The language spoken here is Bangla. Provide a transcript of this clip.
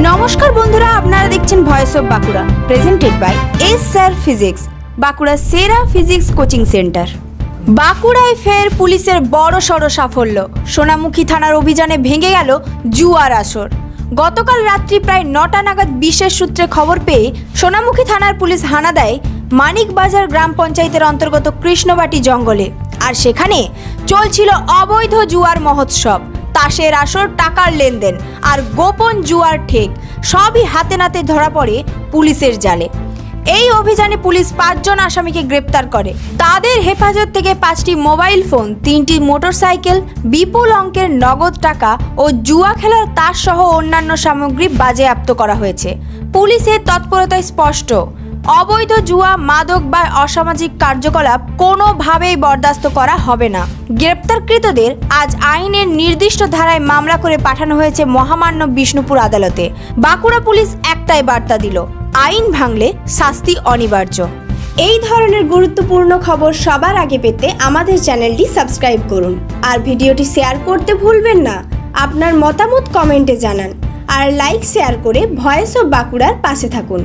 नमस्कार बंधुरा आपनारा देखছেন voice of Bankura presented by S sir physics Bankura সেরা ফিজিক্স কোচিং সেন্টার। বাঁকুড়ায় ফের পুলিশের বড়সড় সাফল্য। সোনামুখী থানার অভিযানে ভেঙে গেল জুয়ার আসর। গতকাল রাত্রি প্রায় ৯টা নাগাদ বিশেষ সূত্রে খবর পেয়ে সোনামুখী থানার পুলিশ হানা দেয় মানিকবাজার গ্রাম পঞ্চায়েতের অন্তর্গত কৃষ্ণবাটি জঙ্গলে। আর সেখানে চলছিল অবৈধ জুয়ার মহোৎসব, তাসের আসর, টাকার লেনদেন আর গোপন জুয়ার ঠেক সবই হাতে নাতে ধরা পড়ে পুলিশের জালে। এই অভিযানে পুলিশ ৫ জন আসামিকে গ্রেপ্তার করে। তাদের হেফাজত থেকে ৫টি মোবাইল ফোন, ৩টি মোটরসাইকেল, বিপুল অঙ্কের নগদ টাকা ও জুয়া খেলার তাস সহ অন্যান্য সামগ্রী বাজেয়াপ্ত করা হয়েছে। পুলিশের তৎপরতায় স্পষ্ট, অবৈধ জুয়া, মাদক বা অসামাজিক কার্যকলাপ কোনোভাবেই বরদাস্ত করা হবে না। গ্রেপ্তারকৃতদের আজ আইনের নির্দিষ্ট ধারায় মামলা করে পাঠানো হয়েছে মহামান্য বিষ্ণুপুর আদালতে। বাঁকুড়া পুলিশ একটাই বার্তা দিল, আইন ভাঙলে শাস্তি অনিবার্য। এই ধরনের গুরুত্বপূর্ণ খবর সবার আগে পেতে আমাদের চ্যানেলটি সাবস্ক্রাইব করুন আর ভিডিওটি শেয়ার করতে ভুলবেন না। আপনার মতামত কমেন্টে জানান আর লাইক শেয়ার করে ভয়েস অফ বাঁকুড়ার পাশে থাকুন।